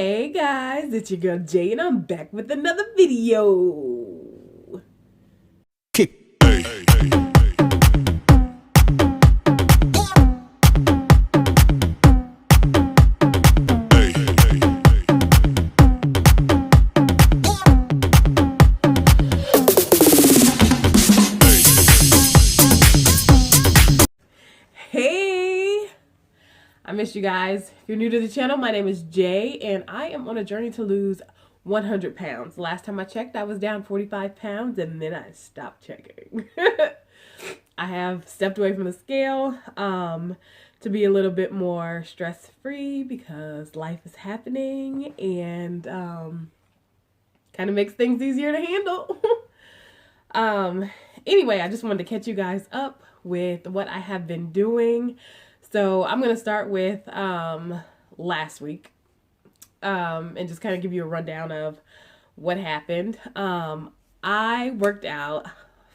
Hey guys, it's your girl Jay and I'm back with another video. Kick. Hey, I missed you guys. If you're new to the channel, my name is Jay and I am on a journey to lose 100 pounds. Last time I checked, I was down 45 pounds and then I stopped checking. I have stepped away from the scale to be a little bit more stress-free because life is happening and kind of makes things easier to handle. Anyway, I just wanted to catch you guys up with what I have been doing. So I'm going to start with last week and just kind of give you a rundown of what happened. I worked out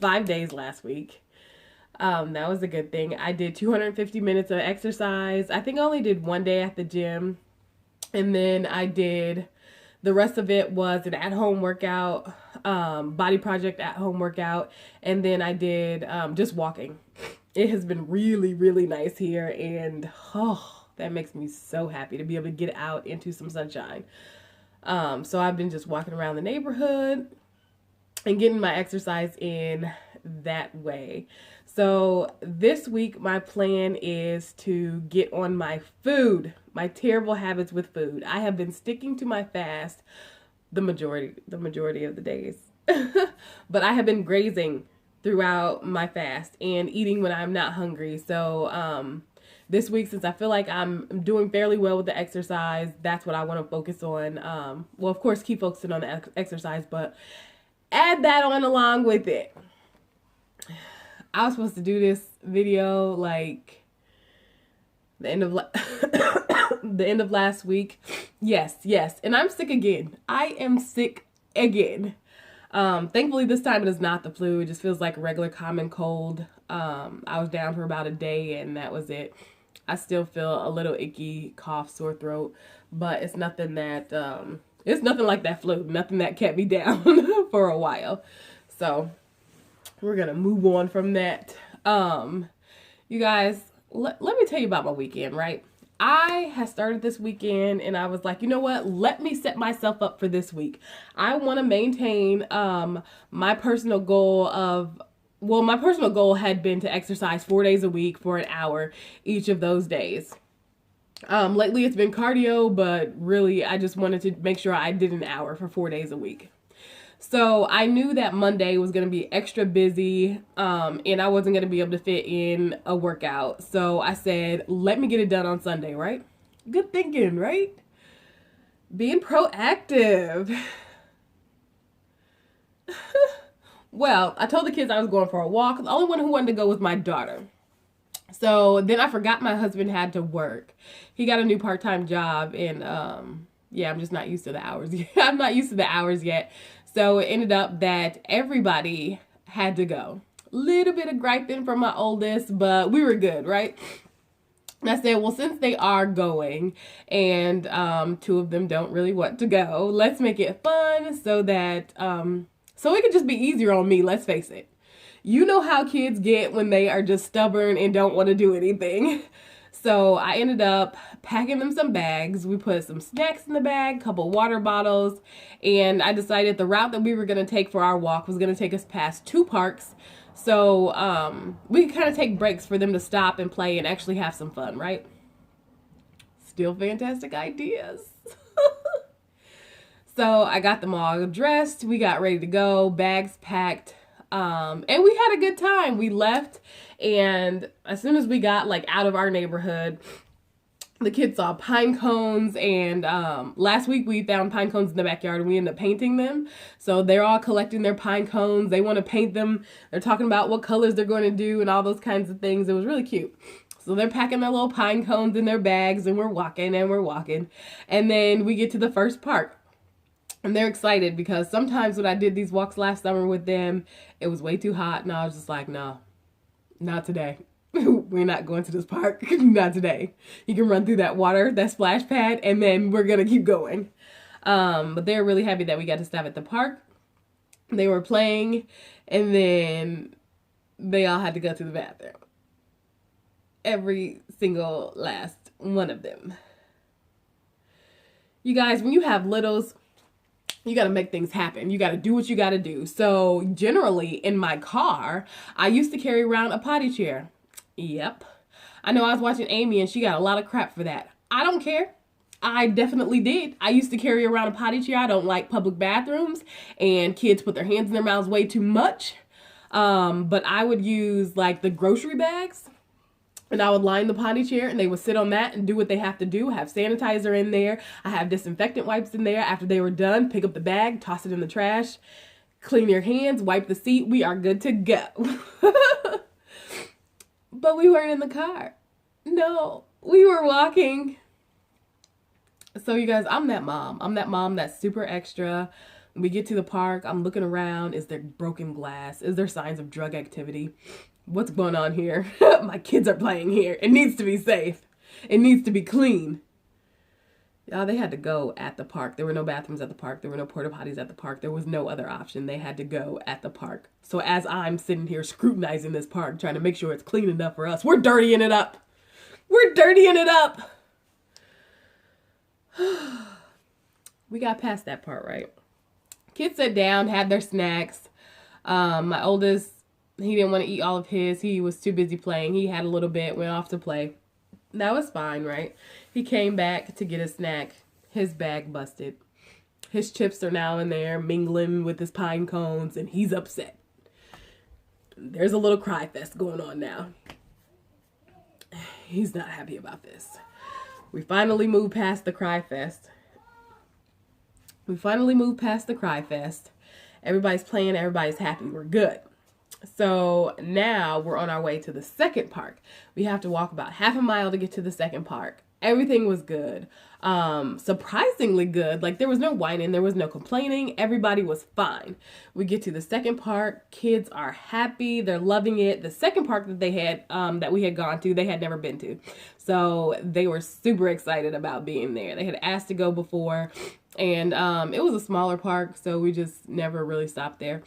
5 days last week. That was a good thing. I did 250 minutes of exercise. I think I only did 1 day at the gym. And then I did, the rest of it was an at-home workout, body project at-home workout. And then I did just walking. It has been really, really nice here. And that makes me so happy to be able to get out into some sunshine. So I've been just walking around the neighborhood and getting my exercise in that way. So this week, my plan is to get on my food, my terrible habits with food. I have been sticking to my fast the majority of the days, but I have been grazing throughout my fast and eating when I'm not hungry. So this week, since I feel like I'm doing fairly well with the exercise, that's what I want to focus on. Well, of course, keep focusing on the exercise, but add that on along with it. I was supposed to do this video like the end of the end of last week. Yes. And I'm sick again. I am sick again. Thankfully this time it is not the flu. It just feels like a regular common cold. I was down for about a day and that was it. I still feel a little icky, cough, sore throat, but it's nothing that it's nothing like that flu. Nothing that kept me down for a while. So we're gonna move on from that. You guys, let me tell you about my weekend, right? I had started this weekend and I was like, you know what? Let me set myself up for this week. I want to maintain my personal goal of, well, my personal goal had been to exercise 4 days a week for an hour each of those days. Lately it's been cardio, but really I just wanted to make sure I did an hour for 4 days a week. So I knew that Monday was going to be extra busy and I wasn't going to be able to fit in a workout. So I said, let me get it done on Sunday, right? Good thinking, right? Being proactive. Well, I told the kids I was going for a walk. The only one who wanted to go was my daughter. So then I forgot my husband had to work. He got a new part-time job and yeah, I'm just not used to the hours. I'm not used to the hours yet. So it ended up that everybody had to go. Little bit of griping from my oldest, but we were good, right? And I said, well, since they are going and 2 of them don't really want to go, let's make it fun so that so it could just be easier on me, let's face it. You know how kids get when they are just stubborn and don't want to do anything. So I ended up packing them some bags. We put some snacks in the bag, a couple water bottles, and I decided the route that we were going to take for our walk was going to take us past 2 parks. So we could kind of take breaks for them to stop and play and actually have some fun, right? Still fantastic ideas. So I got them all dressed. We got ready to go, bags packed. And we had a good time. We left, and as soon as we got like out of our neighborhood, the kids saw pine cones, and last week we found pine cones in the backyard and we ended up painting them. So they're all collecting their pine cones. They want to paint them. They're talking about what colors they're going to do and all those kinds of things. It was really cute. So they're packing their little pine cones in their bags and we're walking and we're walking. And then we get to the first park. And they're excited because sometimes when I did these walks last summer with them, it was way too hot and I was just like, no, not today. we're not going to this park. Not today. You can run through that water, that splash pad, and then we're going to keep going. But they're really happy that we got to stop at the park. They were playing, and then they all had to go to the bathroom. Every single last one of them. You guys, when you have littles, you got to make things happen. You got to do what you got to do. So generally in my car, I used to carry around a potty chair. Yep. I know I was watching Amy and she got a lot of crap for that. I don't care. I definitely did. I used to carry around a potty chair. I don't like public bathrooms and kids put their hands in their mouths way too much. But I would use like the grocery bags. And I would line the potty chair and they would sit on that and do what they have to do. Have sanitizer in there. I have disinfectant wipes in there. After they were done, pick up the bag, toss it in the trash, clean your hands, wipe the seat. We are good to go. But we weren't in the car. No, we were walking. So you guys, I'm that mom. I'm that mom that's super extra. When we get to the park, I'm looking around. Is there broken glass? Is there signs of drug activity? What's going on here? My kids are playing here. It needs to be safe. It needs to be clean. Y'all, they had to go at the park. There were no bathrooms at the park. There were no porta potties at the park. There was no other option. They had to go at the park. So as I'm sitting here scrutinizing this park, trying to make sure it's clean enough for us, we're dirtying it up. We're dirtying it up. We got past that part, right? Kids sat down, had their snacks. My oldest, he didn't want to eat all of his. He was too busy playing. He had a little bit, went off to play. That was fine, right? He came back to get a snack. His bag busted. His chips are now in there mingling with his pine cones, and he's upset. There's a little cry fest going on now. He's not happy about this. We finally moved past the cry fest. Everybody's playing. Everybody's happy. We're good. So now we're on our way to the second park. We have to walk about half a mile to get to the second park. Everything was good. Surprisingly good. Like there was no whining. There was no complaining. Everybody was fine. We get to the second park. Kids are happy. They're loving it. The second park that they had, that we had gone to, they had never been to. So they were super excited about being there. They had asked to go before and, it was a smaller park. So we just never really stopped there.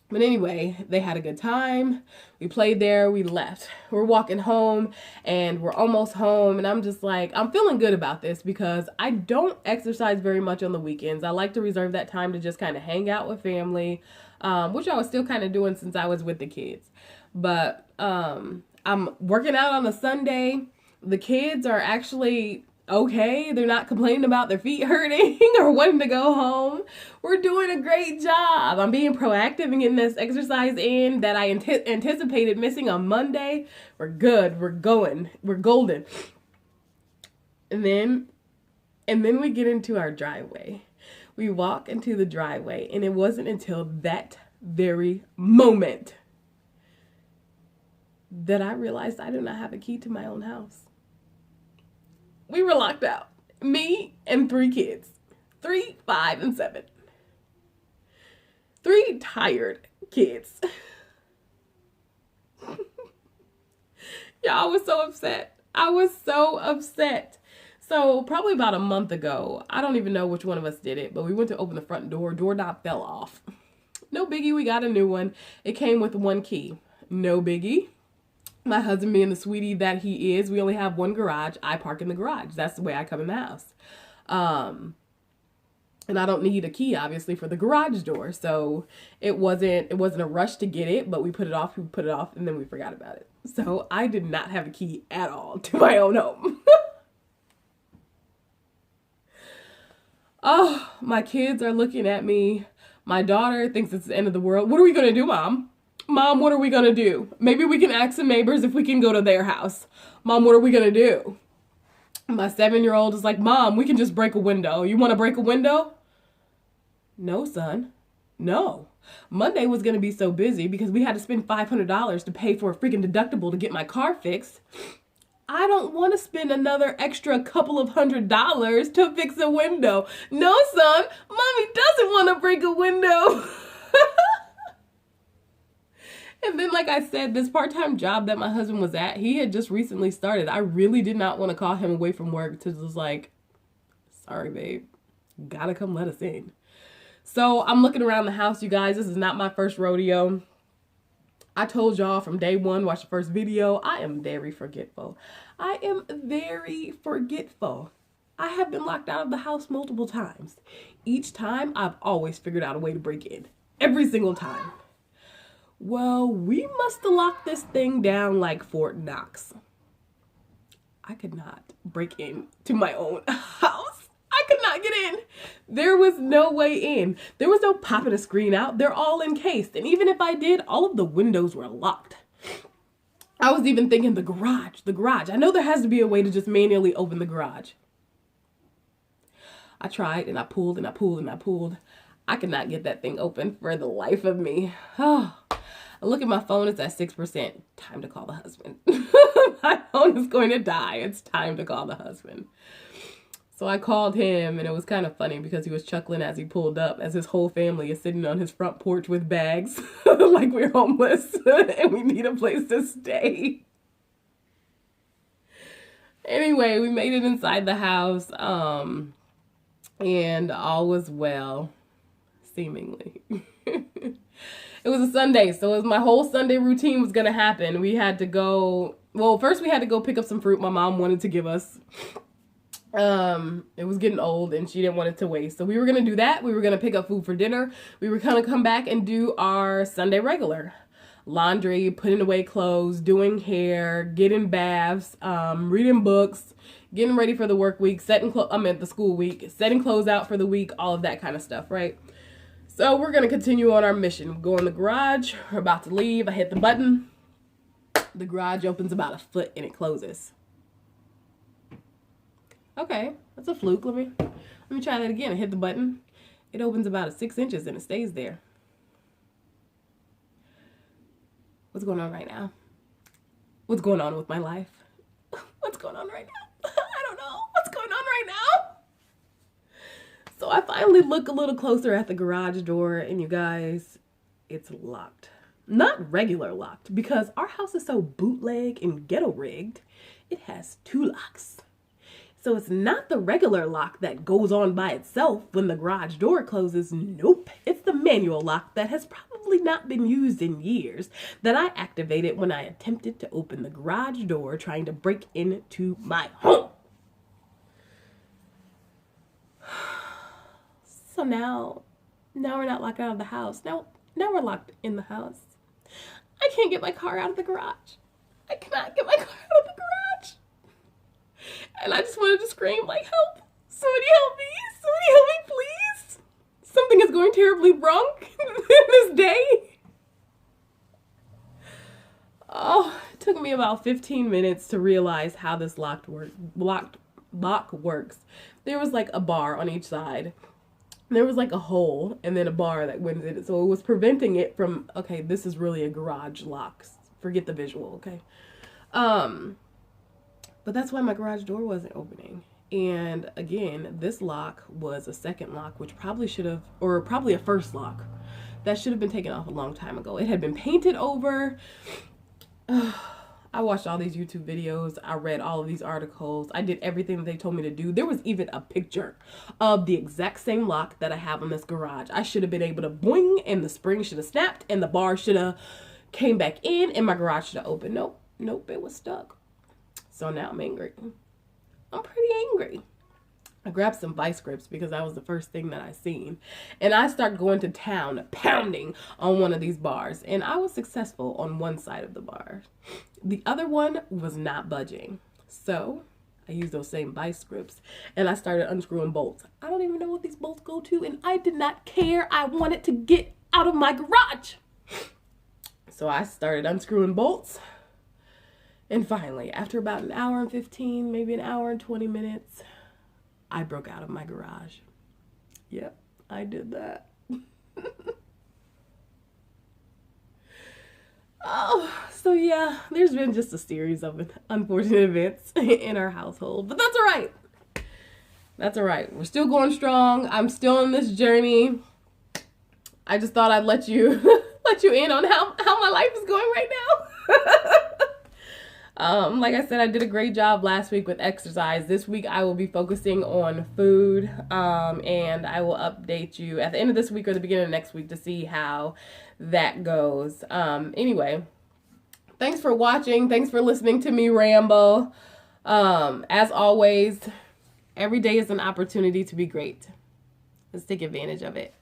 But anyway, they had a good time. We played there. We left. We're walking home and we're almost home. And I'm just like, I'm feeling good about this because I don't exercise very much on the weekends. I like to reserve that time to just kind of hang out with family, which I was still kind of doing since I was with the kids. But I'm working out on a Sunday. The kids are actually okay. They're not complaining about their feet hurting or wanting to go home. We're doing a great job. I'm being proactive and getting this exercise in that I anticipated missing on Monday. We're good. We're going. We're golden. And then we get into our driveway. We walk into the driveway, and it wasn't until that very moment that I realized I do not have a key to my own house. We were locked out. Me and 3 kids. 3, 5, and 7. 3 tired kids. Y'all, I was so upset. I was so upset. So probably about a month ago, I don't even know which one of us did it, but we went to open the front door. Door knob fell off. No biggie, we got a new one. It came with 1 key. No biggie. My husband being the sweetie that he is, we only have 1 garage. I park in the garage. That's the way I come in the house. And I don't need a key, obviously, for the garage door. So it wasn't a rush to get it, but we put it off, and then we forgot about it. So I did not have a key at all to my own home. Oh, my kids are looking at me. My daughter thinks it's the end of the world. What are we going to do, Mom? Mom, what are we going to do? Maybe we can ask some neighbors if we can go to their house. Mom, what are we going to do? My 7-year-old is like, Mom, we can just break a window. You want to break a window? No, son. No. Monday was going to be so busy because we had to spend $500 to pay for a freaking deductible to get my car fixed. I don't want to spend another extra couple of $100 to fix a window. No, son. Mommy doesn't want to break a window. And then, like I said, this part-time job that my husband was at, he had just recently started. I really did not want to call him away from work to just like, sorry, babe, gotta come let us in. So I'm looking around the house, you guys. This is not my first rodeo. I told y'all from day one, watch the first video, I am very forgetful. I am very forgetful. I have been locked out of the house multiple times. Each time, I've always figured out a way to break in. Every single time. Well, we must have locked this thing down like Fort Knox. I could not break into my own house. I could not get in. There was no way in. There was no popping a screen out. They're all encased. And even if I did, all of the windows were locked. I was even thinking the garage. I know there has to be a way to just manually open the garage. I tried and I pulled and I pulled and I pulled. I could not get that thing open for the life of me. Oh, I look at my phone, it's at 6%. Time to call the husband. My phone is going to die. It's time to call the husband. So I called him, and it was kind of funny because he was chuckling as he pulled up, as his whole family is sitting on his front porch with bags like we're homeless and we need a place to stay. Anyway, we made it inside the house, and all was well, seemingly. It was a Sunday, so it was my whole Sunday routine was going to happen. We had to go, well, first we had to go pick up some fruit my mom wanted to give us. It was getting old and she didn't want it to waste. So we were going to do that. We were going to pick up food for dinner. We were going to come back and do our Sunday regular. Laundry, putting away clothes, doing hair, getting baths, reading books, getting ready for the work week, the school week, setting clothes out for the week, all of that kind of stuff, right? So we're going to continue on our mission. We go in the garage. We're about to leave. I hit the button. The garage opens about a foot and it closes. Okay, that's a fluke. Let me try that again. I hit the button. It opens about 6 inches and it stays there. What's going on right now? What's going on with my life? What's going on right now? I don't know. What's going on right now? So I finally look a little closer at the garage door, and you guys, it's locked. Not regular locked, because our house is so bootleg and ghetto rigged. It has 2 locks. So it's not the regular lock that goes on by itself when the garage door closes. Nope. It's the manual lock that has probably not been used in years that I activated when I attempted to open the garage door trying to break into my home. So now we're not locked out of the house. Now we're locked in the house. I can't get my car out of the garage. I cannot get my car out of the garage. And I just wanted to scream, like, help. Somebody help me. Somebody help me, please. Something is going terribly wrong in this day. Oh, it took me about 15 minutes to realize how this lock works. There was like a bar on each side. There was like a hole and then a bar that went in it. So it was preventing it from, okay, this is really a garage lock. Forget the visual, okay? But that's why my garage door wasn't opening. And again, this lock was a second lock, which probably should have, or probably a first lock. That should have been taken off a long time ago. It had been painted over. I watched all these YouTube videos. I read all of these articles. I did everything that they told me to do. There was even a picture of the exact same lock that I have on this garage. I should have been able to boing, and the spring should have snapped, and the bar should have came back in, and my garage should have opened. Nope, it was stuck. So now I'm angry. I'm pretty angry. I grabbed some vice grips because that was the first thing that I seen. And I start going to town, pounding on one of these bars. And I was successful on one side of the bar. The other one was not budging. So I used those same vice grips and I started unscrewing bolts. I don't even know what these bolts go to, and I did not care. I wanted to get out of my garage. So I started unscrewing bolts. And finally, after about an hour and 15, maybe an hour and 20 minutes, I broke out of my garage. Yep, I did that. Oh, so yeah, there's been just a series of unfortunate events in our household, but that's all right. That's all right. We're still going strong. I'm still on this journey. I just thought I'd let you let you in on how my life is going right now. Like I said, I did a great job last week with exercise. This week I will be focusing on food, and I will update you at the end of this week or the beginning of next week to see how that goes. Anyway, thanks for watching. Thanks for listening to me ramble. As always, every day is an opportunity to be great. Let's take advantage of it.